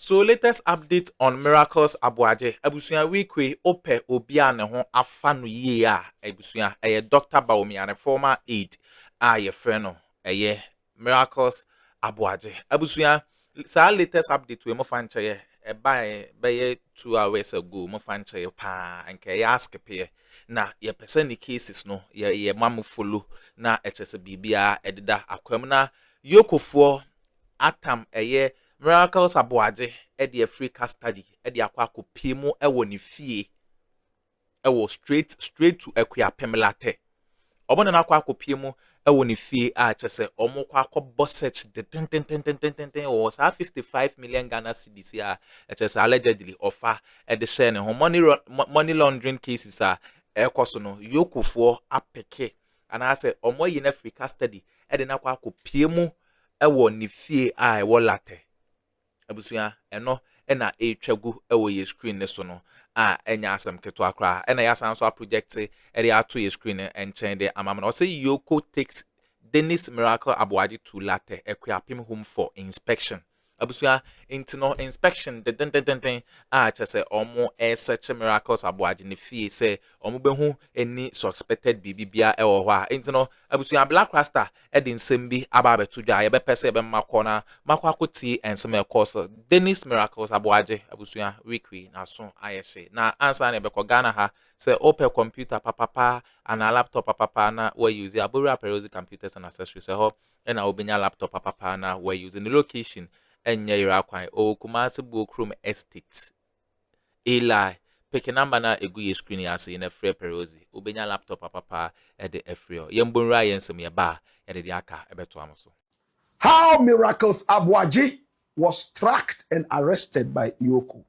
So latest update on Miracles Aboagye. Abusua weekly ope obia ne ho afa no yie a abusua Dr. Baomi and former aide ye friend no Miracles Aboagye. Abusua sa latest update we mo fan che by 2 hours ago mo fan che pa anke ask pe na ye person cases no ye mamu follow na echese bibia edida akwam na yokofo atam Miracles Aboagye e free custody e akwa mu ewo ne fie ewo straight to Akuapem late obono na akwa mu ewo ne fie a chese omo kwa akọ search the was 55 million Ghana cedis a chese allegedly offer e de share ne money laundering cases a ekoso no yokofo apeke ana say omo yi na free custody e de na akwa mu ewo ne fie a ewo late abusuya eno na etwagu ewo ye screen ne so no a enya asem keto akra ena ya san so a project e ato ye screen enchen de amama no say EOCO takes Dennis Miracle Aboagye to Latte Akuapem home for inspection abusuya intino inspection the a chese omo search Miracles Aboagye ne fie say omo behu any suspected bibia ewo ho a intino abusuya Black Rasta de nsem bi aba beto dwa ye be pese be makona makwakoti ensem e course Dennis Miracles Aboagye abusuya weekly na so ayehye na answer na be ko Ghana ha say open computer papa and a laptop papa na we use abura perosi computers and accessories say ho na obenya laptop papa na we using the location enye irakwan o Kumasi Bokrom Estate Eli pick number na egu ye screen ya say na free perosi obenya laptop papa e de efreo yembonra yensem ye ba e de aka ebeto amoso. How Miracles Aboagye was tracked and arrested by EOCO.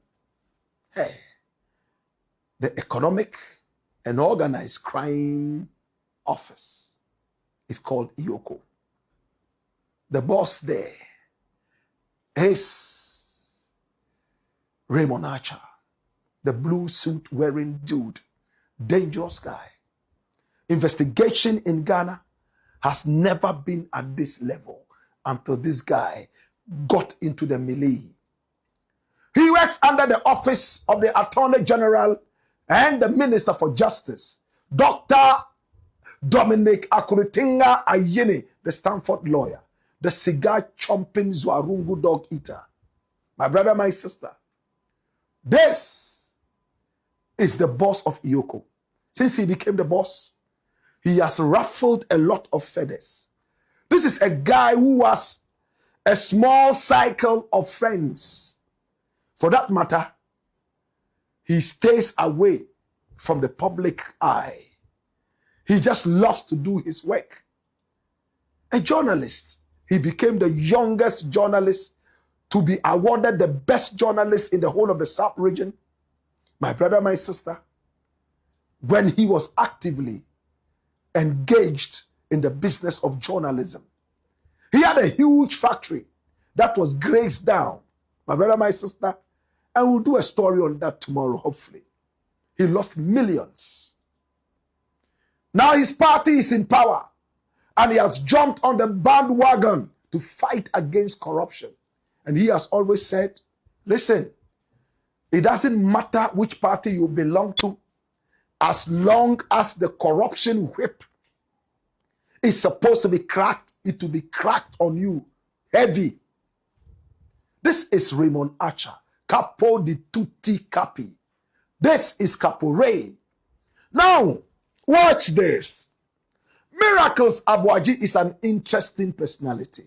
Hey, the Economic and Organized Crime Office is called EOCO. The boss there is Raymond Archer, the blue suit wearing dude, dangerous guy. Investigation in Ghana has never been at this level until this guy got into the melee. He works under the office of the Attorney General and the Minister for Justice, Dr. Dominic Akuritinga Ayini, the Stanford lawyer, the cigar-chomping Zwarungu dog eater. My brother, my sister, this is the boss of EOCO. Since he became the boss, he has ruffled a lot of feathers. This is a guy who has a small cycle of friends. For that matter, he stays away from the public eye. He just loves to do his work. A journalist. He became the youngest journalist to be awarded the best journalist in the whole of the South region. My brother, my sister, when he was actively engaged in the business of journalism. He had a huge factory that was grazed down. My brother, my sister, and we'll do a story on that tomorrow, hopefully. He lost millions. Now his party is in power, and he has jumped on the bandwagon to fight against corruption. And he has always said, listen, it doesn't matter which party you belong to, as long as the corruption whip is supposed to be cracked, it will be cracked on you heavy. This is Raymond Archer, Capo di Tutti Capi. This is Capo Ray. Now, watch this. Miracles Aboagye is an interesting personality.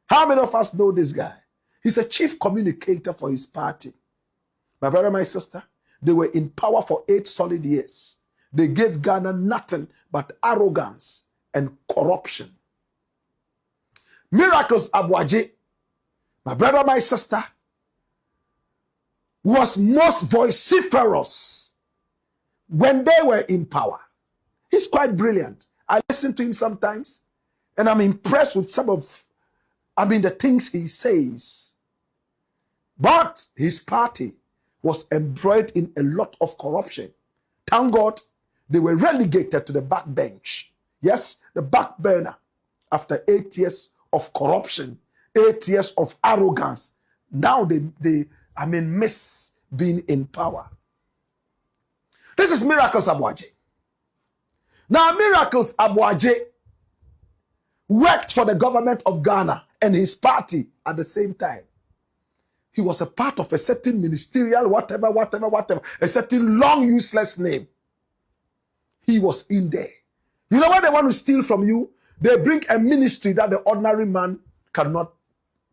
How many of us know this guy? He's a chief communicator for his party. My brother, my sister, they were in power for 8 solid years. They gave Ghana nothing but arrogance and corruption. Miracles Aboagye, my brother, my sister, was most vociferous when they were in power. He's quite brilliant. I listen to him sometimes, and I'm impressed with some of, the things he says. But his party was embroiled in a lot of corruption. Thank God, they were relegated to the back bench. Yes, the back burner. After 8 years of corruption, 8 years of arrogance, Now they miss being in power. This is Miracles Aboagye. Now, Miracles Aboagye worked for the government of Ghana and his party at the same time. He was a part of a certain ministerial, whatever, a certain long, useless name. He was in there. You know what they want to steal from you? They bring a ministry that the ordinary man cannot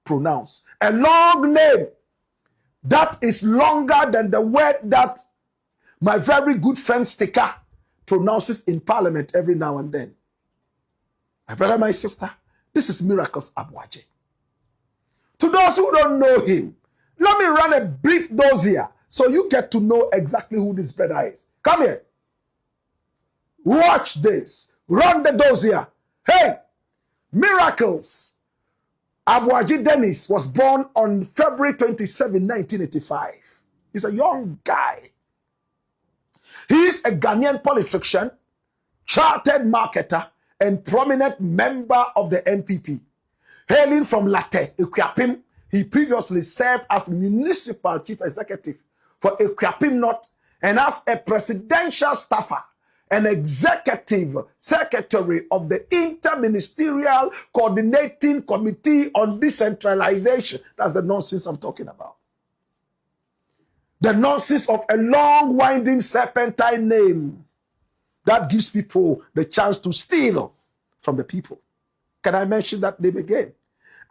pronounce. A long name that is longer than the word that my very good friend Sticker pronounces in parliament every now and then. My brother, my sister, this is Miracles Aboagye. To those who don't know him, let me run a brief dossier so you get to know exactly who this brother is. Come here. Watch this. Run the dossier. Hey, Miracles Aboagye Dennis was born on February 27, 1985. He's a young guy. He is a Ghanaian politician, chartered marketer, and prominent member of the NPP. Hailing from Latte, Akuapem, he previously served as municipal chief executive for Akuapem North and as a presidential staffer and executive secretary of the Interministerial Coordinating Committee on Decentralization. That's the nonsense I'm talking about. The nonsense of a long, winding, serpentine name that gives people the chance to steal from the people. Can I mention that name again?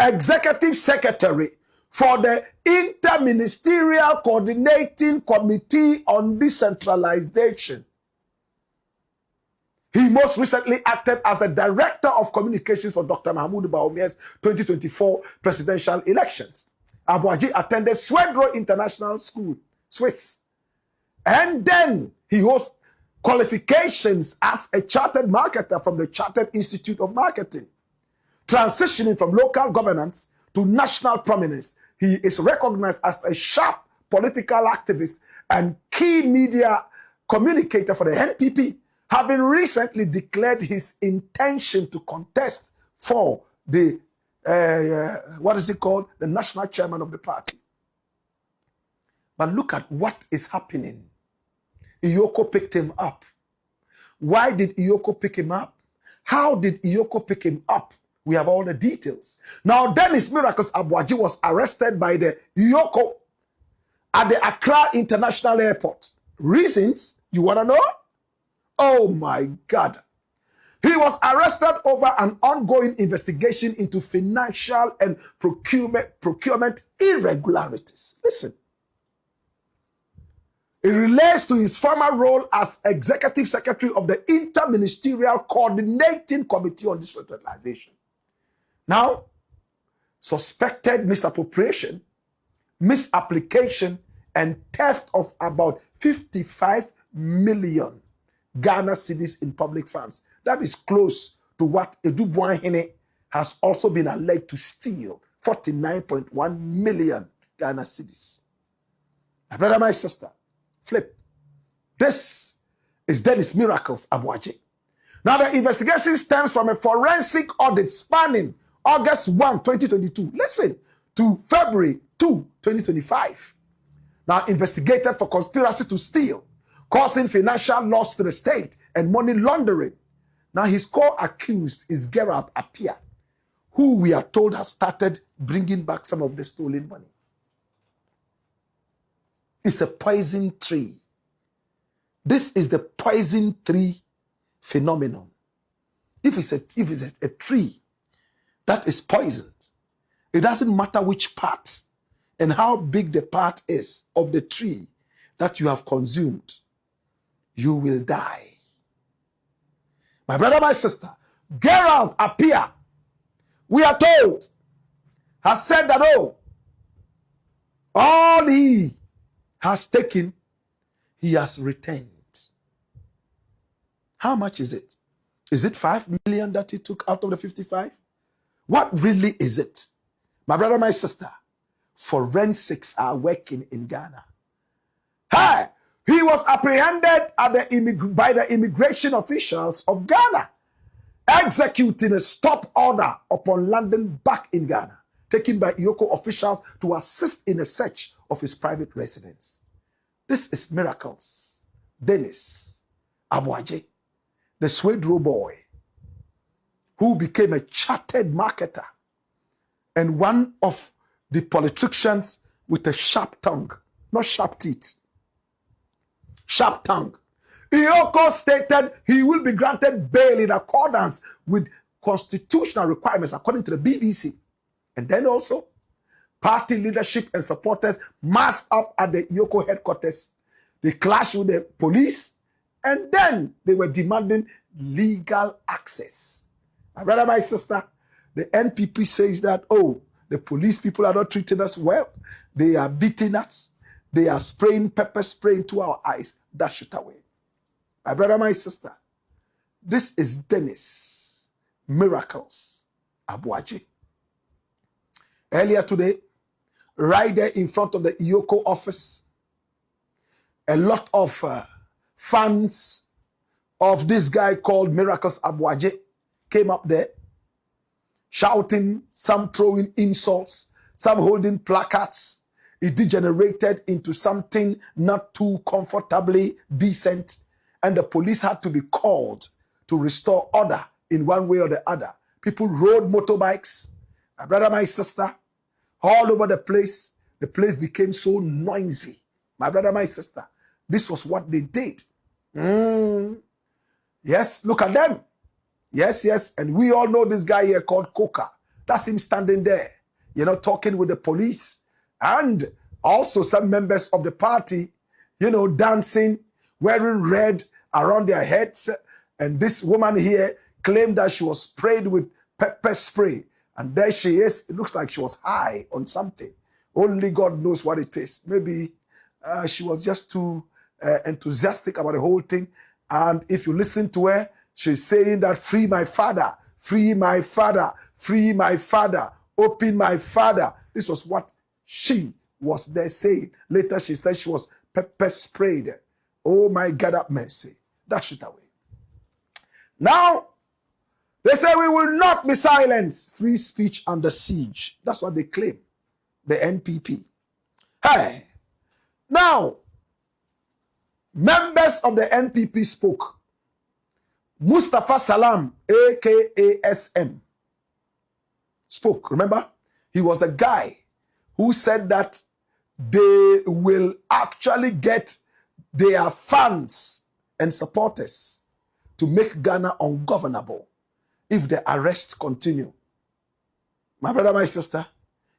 Executive Secretary for the Interministerial Coordinating Committee on Decentralization. He most recently acted as the Director of Communications for Dr. Mahama's 2024 presidential elections. Aboagye attended Swedro International School, Swiss. And then he holds qualifications as a chartered marketer from the Chartered Institute of Marketing. Transitioning from local governance to national prominence, he is recognized as a sharp political activist and key media communicator for the NPP, having recently declared his intention to contest for the, the national chairman of the party. But look at what is happening. EOCO picked him up. Why did EOCO pick him up? How did EOCO pick him up? We have all the details. Now, Dennis Miracles Aboagye was arrested by the EOCO at the Accra International Airport. Reasons? You want to know? Oh my God. He was arrested over an ongoing investigation into financial and procurement irregularities. Listen. It relates to his former role as Executive Secretary of the Interministerial Coordinating Committee on Decentralization. Now, suspected misappropriation, misapplication, and theft of about 55 million Ghana cedis in public funds. That is close to what Addo Boahene has also been alleged to steal, 49.1 million Ghana cedis. My brother, my sister, flip. This is Dennis Miracles Aboagye. Now, the investigation stems from a forensic audit spanning August 1, 2022. Listen, to February 2, 2025. Now, investigated for conspiracy to steal, causing financial loss to the state, and money laundering. Now, his co-accused is Gerald Appiah, who we are told has started bringing back some of the stolen money. It's a poison tree. This is the poison tree phenomenon. If it's a tree that is poisoned, it doesn't matter which part and how big the part is of the tree that you have consumed, you will die. My brother, my sister, Gerald Appiah, we are told, has said that, all he has taken, he has retained. How much is it? Is it 5 million that he took out of the 55? What really is it? My brother, my sister, forensics are working in Ghana. Hey, he was apprehended by the immigration officials of Ghana, executing a stop order upon landing back in Ghana. taken by EOCO officials to assist in a search of his private residence. This is Miracles Aboagye, the Swedro boy, who became a chartered marketer and one of the politicians with a sharp tongue, not sharp teeth, sharp tongue. EOCO stated he will be granted bail in accordance with constitutional requirements according to the BBC. And then also, party leadership and supporters massed up at the EOCO headquarters. They clashed with the police, and then they were demanding legal access. My brother, my sister, the NPP says that, oh, the police people are not treating us well. They are beating us. They are spraying pepper spray into our eyes. Dash it away. My brother, my sister, this is Dennis Miracles Aboagye. Earlier today, right there in front of the EOCO office, a lot of fans of this guy called Miracles Aboagye came up there, shouting, some throwing insults, some holding placards. It degenerated into something not too comfortably decent, and the police had to be called to restore order in one way or the other. People rode motorbikes, my brother, my sister, all over the place. The place became so noisy. My brother, my sister, this was what they did. Yes, look at them. Yes, yes, and we all know this guy here called Coca. That's him standing there, you know, talking with the police, and also some members of the party, you know, dancing, wearing red around their heads. And this woman here claimed that she was sprayed with pepper spray. And there she is. It looks like she was high on something. Only God knows what it is. Maybe she was just too enthusiastic about the whole thing. And if you listen to her, she's saying that free my father, free my father, free my father, open my father. This was what she was there saying. Later she said she was pepper sprayed. Oh my God, have mercy. Dash it away. Now, they say we will not be silenced. Free speech under siege. That's what they claim. The NPP. Hey. Now, members of the NPP spoke. Mustafa Salam, aka SM, spoke. Remember? He was the guy who said that they will actually get their fans and supporters to make Ghana ungovernable if the arrests continue. My brother, my sister,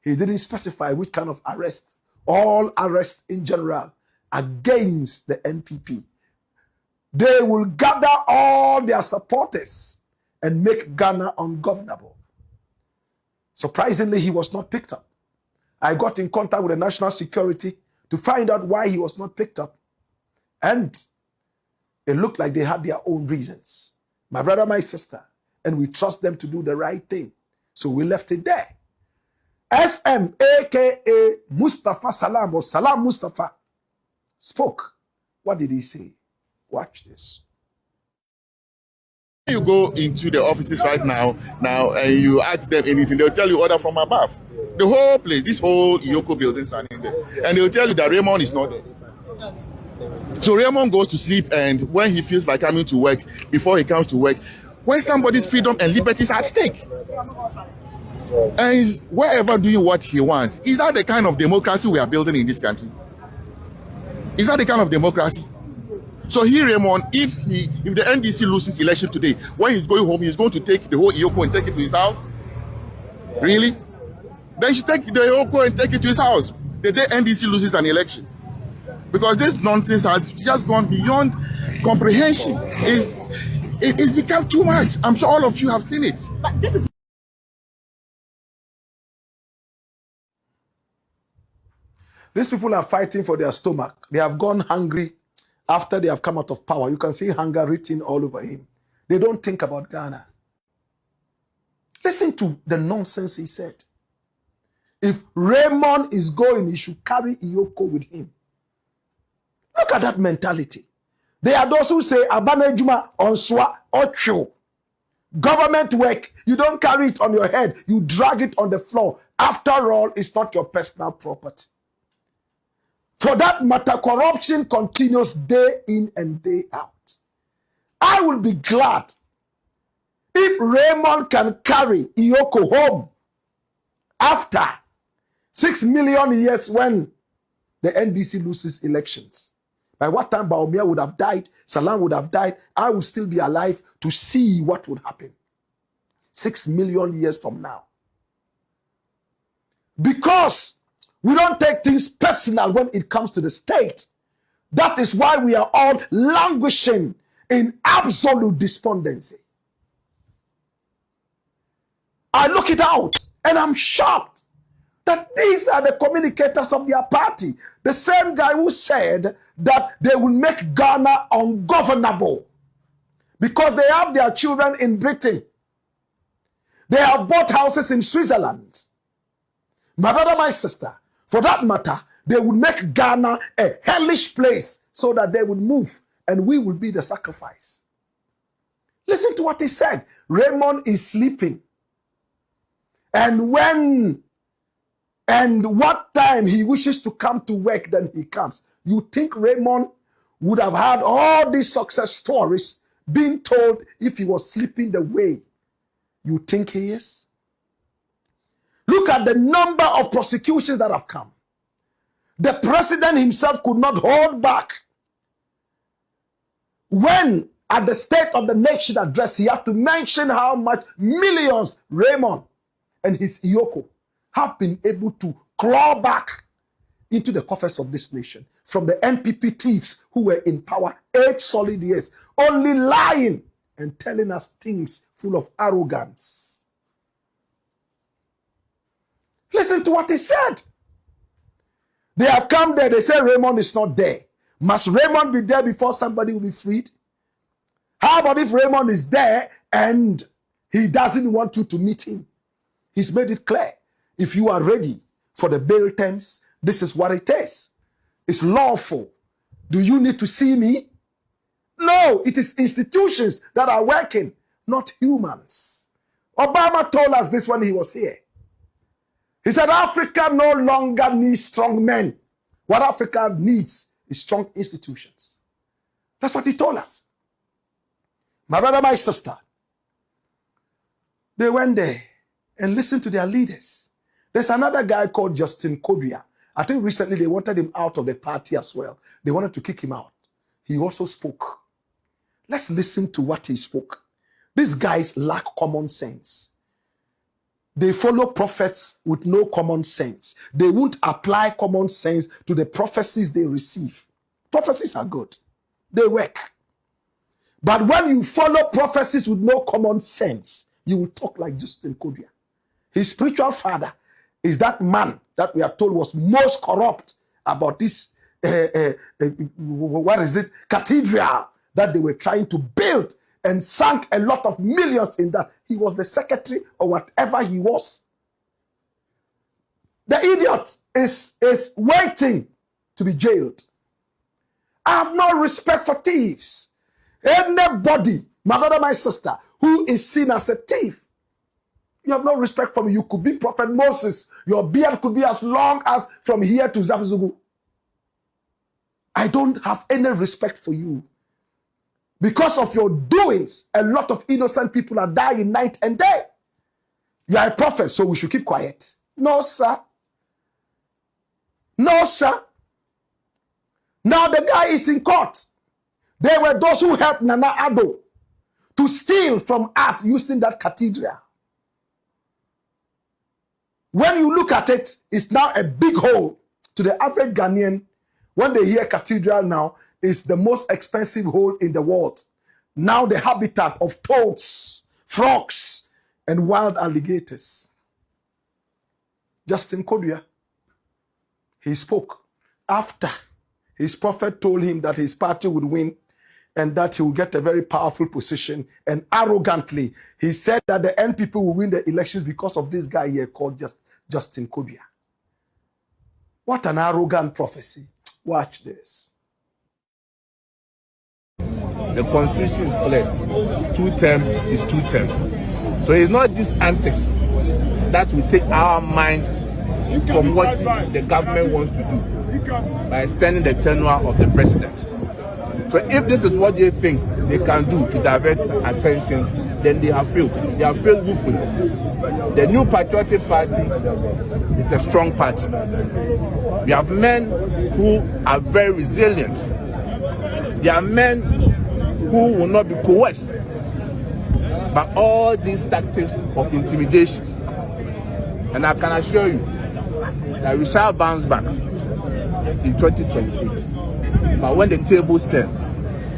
he didn't specify which kind of arrest. All arrests in general against the NPP. They will gather all their supporters and make Ghana ungovernable. Surprisingly, he was not picked up. I got in contact with the national security to find out why he was not picked up. And it looked like they had their own reasons. My brother, my sister, and we trust them to do the right thing. So we left it there. SM, aka Mustafa Salam, or Salam Mustafa, spoke. What did he say? Watch this. You go into the offices right now, and you ask them anything, they'll tell you order from above. The whole place, this whole EOCO building standing there. And they'll tell you that Raymond is not there. Yes. So Raymond goes to sleep, and when he feels like coming to work, before he comes to work, when somebody's freedom and liberty is at stake, and he's wherever doing what he wants, is that the kind of democracy we are building in this country? Is that the kind of democracy? So here, Raymond, if the NDC loses election today, when he's going home, he's going to take the whole EOCO and take it to his house? Really? Then he should take the EOCO and take it to his house the day NDC loses an election. Because this nonsense has just gone beyond comprehension. It's become too much. I'm sure all of you have seen it. But this is These people are fighting for their stomach. They have gone hungry after they have come out of power. You can see hunger written all over him. They don't think about Ghana. Listen to the nonsense he said. If Raymond is going, he should carry EOCO with him. Look at that mentality. They are those who say, Abanejuma, Onswa, Ocho. Government work, you don't carry it on your head. You drag it on the floor After all, it's not your personal property. For that matter, corruption continues day in and day out. I will be glad if Raymond can carry EOCO home after 6 million years when the NDC loses elections. By what time Bawumia would have died, Salam would have died, I will still be alive to see what would happen 6 million years from now. Because we don't take things personal when it comes to the state. That is why we are all languishing in absolute despondency. I look it out and I'm shocked that these are the communicators of their party. The same guy who said that they will make Ghana ungovernable because they have their children in Britain. They have bought houses in Switzerland. My brother, my sister, for that matter, they would make Ghana a hellish place so that they would move and we will be the sacrifice. Listen to what he said. Raymond is sleeping. And what time he wishes to come to work, then he comes. You think Raymond would have had all these success stories being told if he was sleeping the way you think he is? Look at the number of prosecutions that have come. The president himself could not hold back. When at the State of the Nation address, he had to mention how much millions Raymond and his EOCO have been able to claw back into the coffers of this nation from the NPP thieves who were in power 8 solid years, only lying and telling us things full of arrogance. Listen to what he said. They have come there, they say Raymond is not there. Must Raymond be there before somebody will be freed? How about if Raymond is there and he doesn't want you to meet him? He's made it clear. If you are ready for the bail terms, this is what it is. It's lawful. Do you need to see me? No, it is institutions that are working, not humans. Obama told us this when he was here. He said Africa no longer needs strong men. What Africa needs is strong institutions. That's what he told us. My brother, my sister, they went there and listened to their leaders. There's another guy called Justin Kodria. I think recently they wanted him out of the party as well. They wanted to kick him out. He also spoke. Let's listen to what he spoke. These guys lack common sense. They follow prophets with no common sense. They won't apply common sense to the prophecies they receive. Prophecies are good. They work. But when you follow prophecies with no common sense, you will talk like Justin Kodria. His spiritual father is that man that we are told was most corrupt about this, cathedral that they were trying to build and sank a lot of millions in that. He was the secretary or whatever he was. The idiot is waiting to be jailed. I have no respect for thieves. Anybody, my brother, my sister, who is seen as a thief, you have no respect for me. You could be Prophet Moses. Your beard could be as long as from here to Zabzugu. I don't have any respect for you. Because of your doings, a lot of innocent people are dying night and day. You are a prophet, so we should keep quiet. No, sir. No, sir. Now the guy is in court. There were those who helped Nana Addo to steal from us using that cathedral. When you look at it, it's now a big hole. To the average Ghanaian, when they hear cathedral now, it's the most expensive hole in the world. Now the habitat of toads, frogs, and wild alligators. Justin Kodria, he spoke after his prophet told him that his party would win and that he will get a very powerful position. And arrogantly, he said that the NPP will win the elections because of this guy here called Justin Kodria. What an arrogant prophecy. Watch this. The constitution is clear. 2 terms is 2 terms. So it's not these antics that will take our mind from what the government wants to do by extending the tenure of the president. So if this is what they think they can do to divert attention, then they have failed. They have failed woefully. The New Patriotic Party is a strong party. We have men who are very resilient. They are men who will not be coerced by all these tactics of intimidation. And I can assure you that we shall bounce back in 2028. But when the tables turn,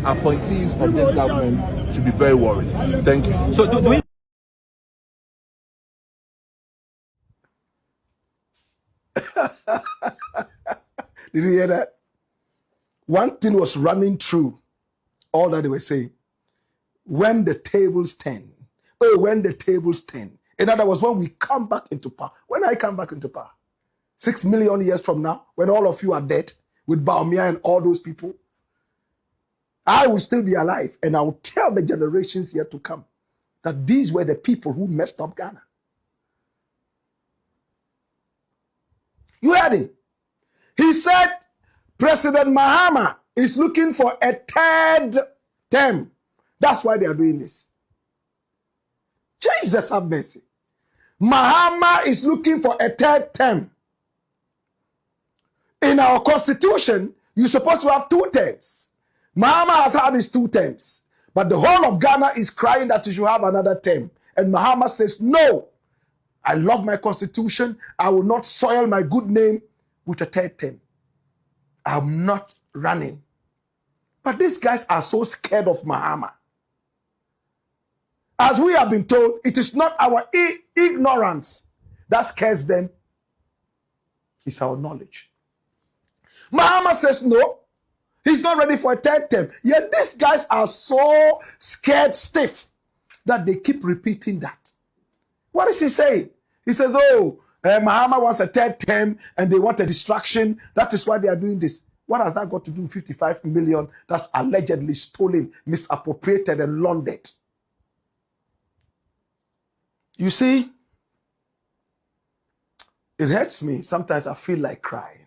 appointees of this government should be very worried. Thank you. So do we... Did you hear that? One thing was running through all that they were saying. When the tables turn. Oh, when the tables turn. In other words, when we come back into power. When I come back into power. 6 million years from now, when all of you are dead, with Baumia and all those people, I will still be alive, and I will tell the generations yet to come that these were the people who messed up Ghana. You heard him. He said President Mahama is looking for a third term. That's why they are doing this. Jesus have mercy. Mahama is looking for a third term. In our constitution, you're supposed to have 2 terms. Mahama has had his 2 terms. But the whole of Ghana is crying that he should have another term. And Mahama says, no, I love my constitution. I will not soil my good name with a third term. I'm not running. But these guys are so scared of Mahama. As we have been told, it is not our ignorance that scares them. It's our knowledge. Mahama says no. He's not ready for a third term. Yet these guys are so scared stiff that they keep repeating that. What is he saying? He says, oh, Mahama wants a third term and they want a distraction. That is why they are doing this. What has that got to do with 55 million that's allegedly stolen, misappropriated, and laundered? You see, it hurts me. Sometimes I feel like crying.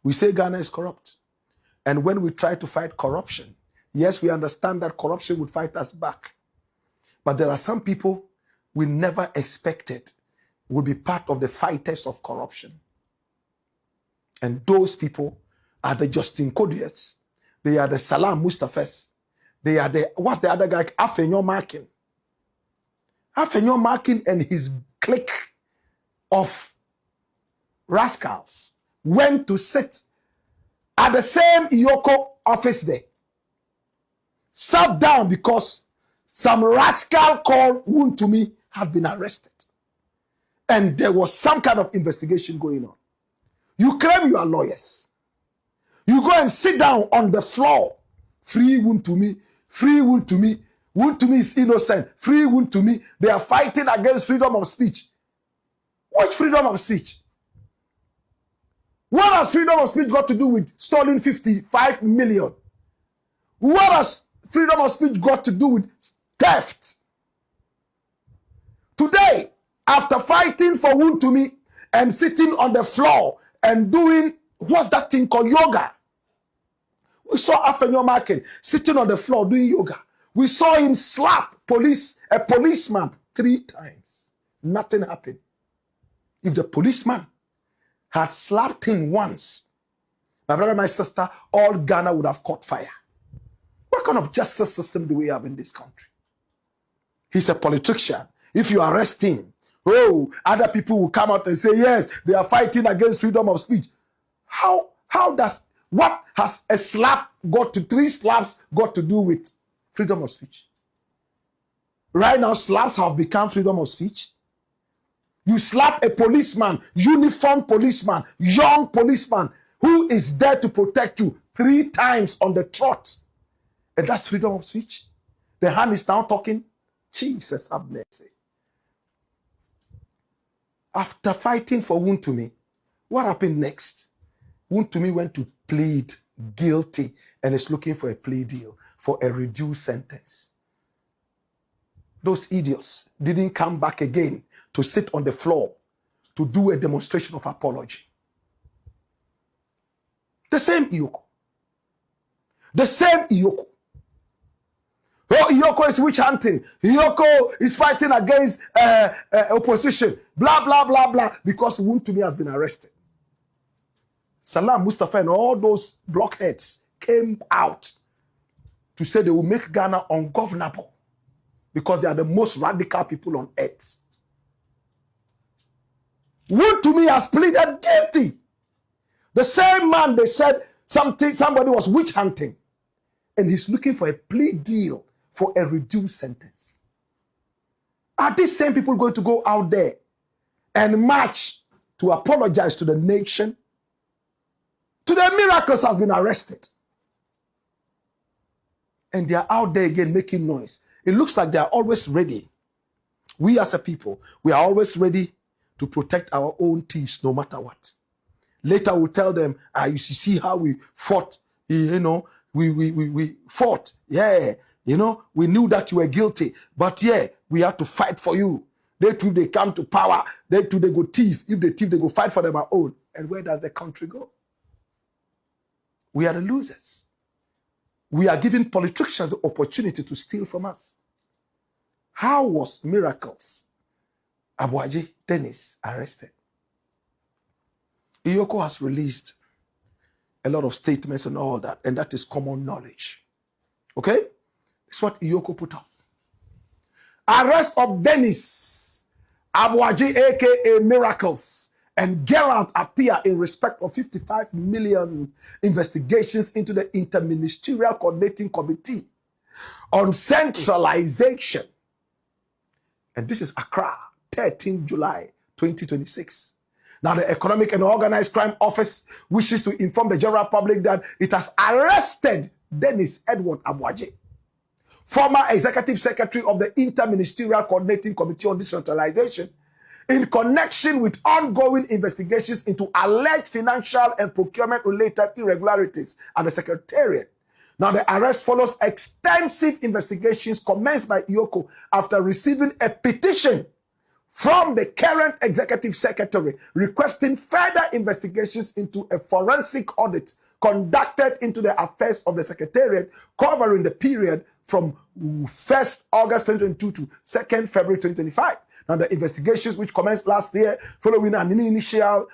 We say Ghana is corrupt. And when we try to fight corruption, yes, we understand that corruption would fight us back. But there are some people we never expected would be part of the fighters of corruption. And those people are the Justin Codiers. They are the Salam Mustafas. They are the, what's the other guy? Afenyo Markin. Afenyo Markin and his clique of rascals went to sit at the same EOCO office there. Sat down because some rascal called Wontumi had been arrested. And there was some kind of investigation going on. You claim you are lawyers. You go and sit down on the floor. Free Wontumi. Free Wontumi. Wontumi is innocent. Free Wontumi. They are fighting against freedom of speech. What freedom of speech? What has freedom of speech got to do with stolen 55 million? What has freedom of speech got to do with theft? Today, after fighting for Wontumi and sitting on the floor and doing, what's that thing called, yoga? We saw Afenyo Markin sitting on the floor doing yoga. We saw him slap a policeman 3 times. Nothing happened. If the policeman had slapped him once, my brother, my sister, all Ghana would have caught fire. What kind of justice system do we have in this country? He's a politician. If you arrest him, oh, other people will come out and say, yes, they are fighting against freedom of speech. What has a slap got to, 3 slaps got to do with freedom of speech? Right now, slaps have become freedom of speech. You slap a policeman, uniformed policeman, young policeman, who is there to protect you 3 times on the trot. And that's freedom of speech. The hand is now talking. Jesus have mercy. After fighting for Wontumi, what happened next? Wontumi went to plead guilty and is looking for a plea deal for a reduced sentence. Those idiots didn't come back again to sit on the floor to do a demonstration of apology. The same EOCO. The same EOCO. Oh, EOCO is witch hunting. EOCO is fighting against opposition. Blah, blah, blah, blah. Because Wontumi has been arrested. Salam Mustafa and all those blockheads came out to say they will make Ghana ungovernable because they are the most radical people on earth. Wontumi has pleaded guilty. The same man they said somebody was witch hunting, and he's looking for a plea deal for a reduced sentence. Are these same people going to go out there and march to apologize to the nation? Today, Miracles has been arrested. And they are out there again making noise. It looks like they are always ready. We as a people, we are always ready to protect our own thieves no matter what. Later we'll tell them, you see how we fought, we fought, yeah, we knew that you were guilty, but yeah, we had to fight for you. They too, they come to power, they too, they go thief. If they thief, they go fight for them our own. And where does the country go? We are the losers. We are giving politicians the opportunity to steal from us. How was Miracles Aboagye Dennis arrested? EOCO has released a lot of statements and all that, and that is common knowledge. Okay? This is what EOCO put up. Arrest of Dennis Aboagye, aka Miracles, and Gerald appear in respect of 55 million investigations into the Interministerial Coordinating Committee on Centralization. And this is Accra, 13 July 2026. Now, the Economic and Organized Crime Office wishes to inform the general public that it has arrested Dennis Edward Aboagye, former Executive Secretary of the Interministerial Coordinating Committee on Decentralization, in connection with ongoing investigations into alleged financial and procurement-related irregularities at the Secretariat. Now, the arrest follows extensive investigations commenced by EOCO after receiving a petition from the current Executive Secretary requesting further investigations into a forensic audit conducted into the affairs of the Secretariat covering the period from 1st August 2022 to 2nd February 2025. Now, the investigations which commenced last year following an initial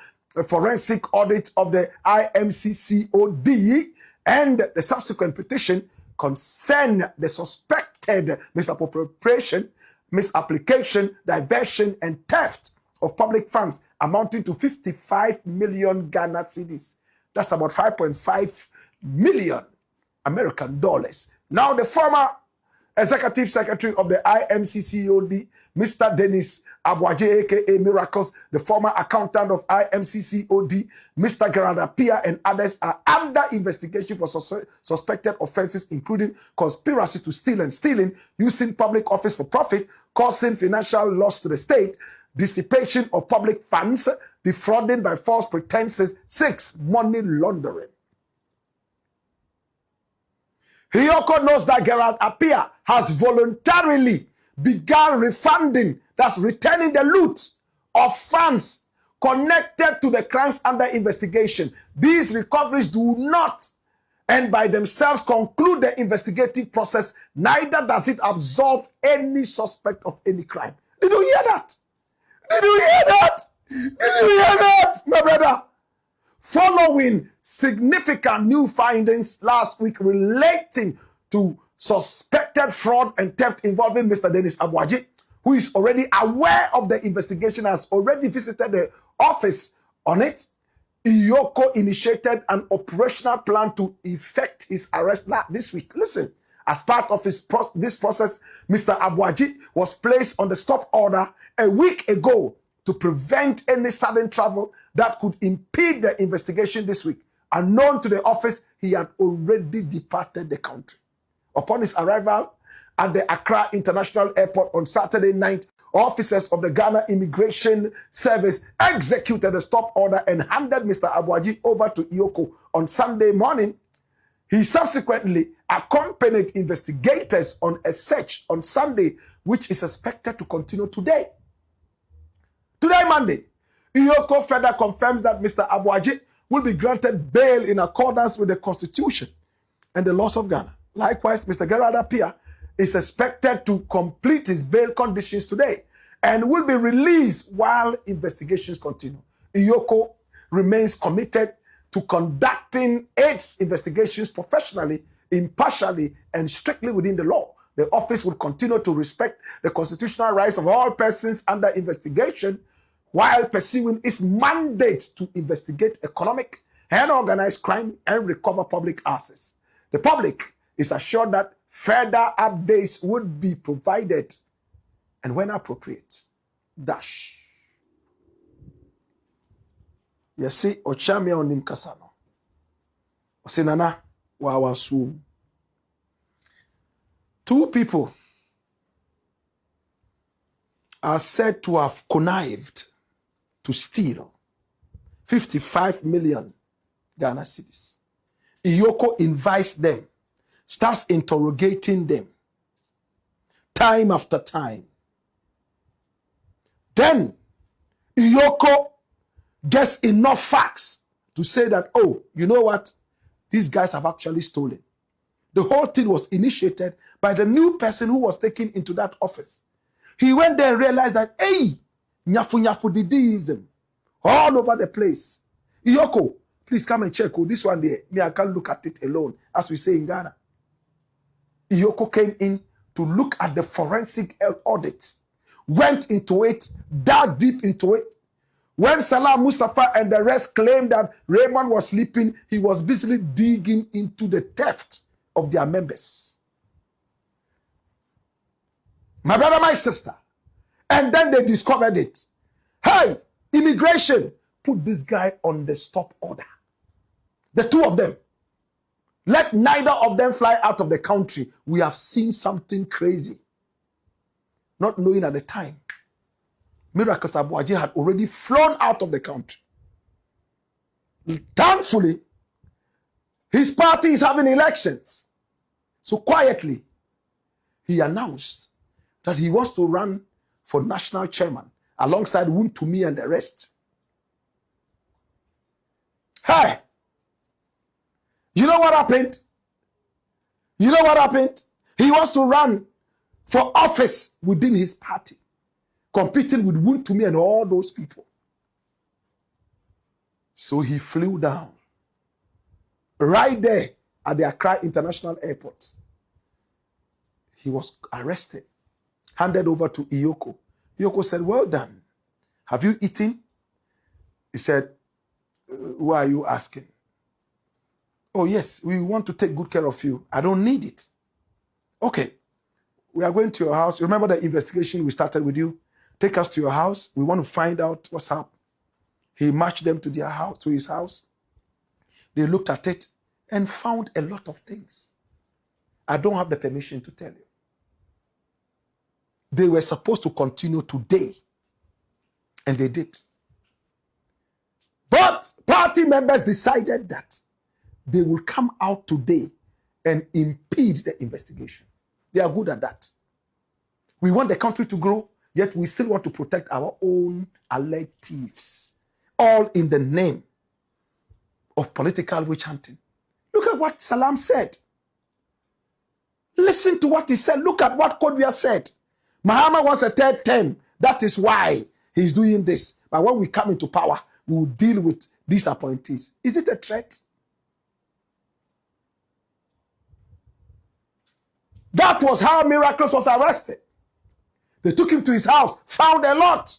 forensic audit of the IMCCOD and the subsequent petition concern the suspected misappropriation, misapplication, diversion, and theft of public funds amounting to 55 million Ghana cedis. That's about 5.5 million American dollars. Now, the former Executive Secretary of the IMCCOD, Mr. Dennis Aboagye, aka Miracles, the former accountant of IMCCOD, Mr. Gerard Appiah, and others are under investigation for suspected offenses, including conspiracy to steal and stealing, using public office for profit, causing financial loss to the state, dissipation of public funds, defrauding by false pretenses, 6, money laundering. EOCO knows that Gerard Appiah has voluntarily begun refunding, that's returning the loot of funds connected to the crimes under investigation. These recoveries do not, and by themselves, conclude the investigative process, neither does it absolve any suspect of any crime. Did you hear that? Did you hear that? Did you hear that, my brother? Following significant new findings last week relating to suspected fraud and theft involving Mr. Dennis Aboagye, who is already aware of the investigation, has already visited the office on it, EOCO initiated an operational plan to effect his arrest this week. Listen, as part of this process, Mr. Aboagye was placed on the stop order a week ago to prevent any sudden travel that could impede the investigation this week. Unknown to the office, he had already departed the country. Upon his arrival at the Accra International Airport on Saturday night, officers of the Ghana Immigration Service executed a stop order and handed Mr. Aboagye over to EOCO on Sunday morning. He subsequently accompanied investigators on a search on Sunday, which is expected to continue today. Today, Monday, EOCO further confirms that Mr. Aboagye will be granted bail in accordance with the Constitution and the laws of Ghana. Likewise, Mr. Gerard Appiah is expected to complete his bail conditions today and will be released while investigations continue. EOCO remains committed to conducting its investigations professionally, impartially, and strictly within the law. The office will continue to respect the constitutional rights of all persons under investigation while pursuing its mandate to investigate economic and organized crime and recover public assets. The public is assured that further updates would be provided and when appropriate. Dash. You see, Ochame onim kasano. Osinana wawasu. Two people are said to have connived to steal 55 million Ghana cedis. EOCO invites them, starts interrogating them time after time. Then EOCO gets enough facts to say that, oh, you know what? These guys have actually stolen. The whole thing was initiated by the new person who was taken into that office. He went there and realized that, hey, nyafu didiism all over the place. EOCO, please come and check. Oh, this one there, me, I can't look at it alone, as we say in Ghana. EOCO came in to look at the forensic audit, went into it, dug deep into it. When Salah Mustafa and the rest claimed that Raymond was sleeping, he was busily digging into the theft of their members. My brother, my sister. And then they discovered it. Hey, immigration, put this guy on the stop order. The two of them. Let neither of them fly out of the country. We have seen something crazy. Not knowing at the time, Miracles Aboagye had already flown out of the country. Thankfully, his party is having elections. So quietly, he announced that he wants to run for national chairman alongside Wuntumi and the rest. Hey! You know what happened? You know what happened? He wants to run for office within his party, competing with Wuntumi and all those people. So he flew down right there at the Accra International Airport. He was arrested, handed over to EOCO. EOCO said, well done. Have you eaten? He said, why are you asking? Oh, yes, we want to take good care of you. I don't need it. Okay, we are going to your house. Remember the investigation we started with you? Take us to your house. We want to find out what's up. He marched them to their house, to his house. They looked at it and found a lot of things. I don't have the permission to tell you. They were supposed to continue today, and they did. But party members decided that they will come out today and impede the investigation. They are good at that. We want the country to grow, yet we still want to protect our own alleged thieves, all in the name of political witch hunting. Look at what Salam said. Listen to what he said. Look at what Kodwia said. Mahama wants a third term. That is why he's doing this. But when we come into power, we will deal with these appointees. Is it a threat? That was how Miracles was arrested. They took him to his house, found a lot.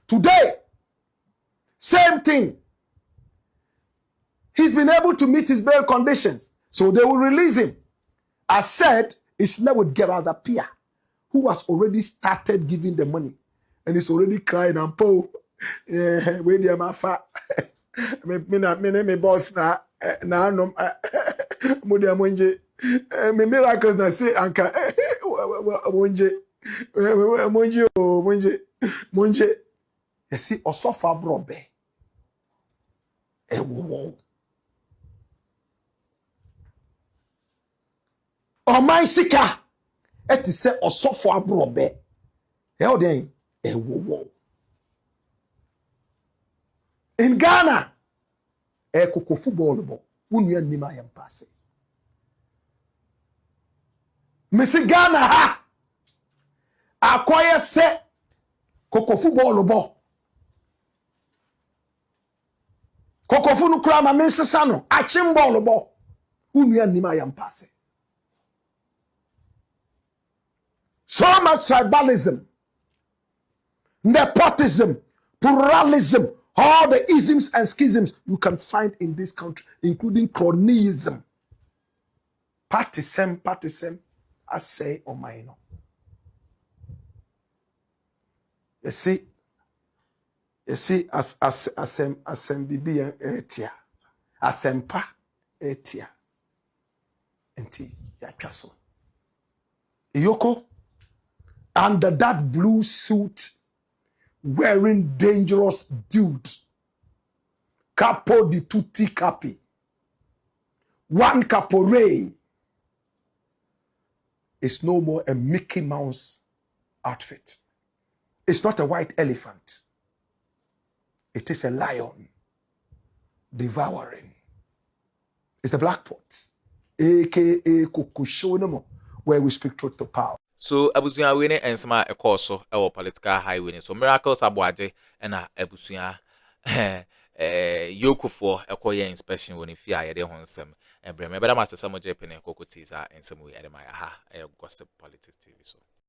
Today, same thing. He's been able to meet his bail conditions, so they will release him. As said, it's now with Gerard Appiah, who has already started giving the money, and he's already crying and po, where the mafa, me boss na no, mudia monje, me Miracles na say anka monje. You see, osofa brobe, wo. Omai sika, eti se osofo abrobe. How then? Wo. In Ghana, koko football bo. Unua nima yam passe. Mesi Ghana ha. Akoye se koko football bo. Koko fu nu kura ma mensesa no. Achimball bo. Unua nima yam passe. So much tribalism, nepotism, pluralism, all the isms and schisms you can find in this country, including cronyism. Partism, I say on my own. You see, as bibi etia, asempa etia, enti ya kaso. EOCO, under that blue suit, wearing dangerous dude, capo di tutti capi, one caporay, is no more a Mickey Mouse outfit. It's not a white elephant. It is a lion devouring. It's the black pot, aka Kukushonamo, where we speak truth to power. So abusuya we ne ensema ekoso e political highway so Miracles Aboagye na abusuya EOCO for ekoye inspection woni fi ayede ho nsem ebreme beda masesa mo jepe ne kokoti za ensem we edema ha gossip politics TV so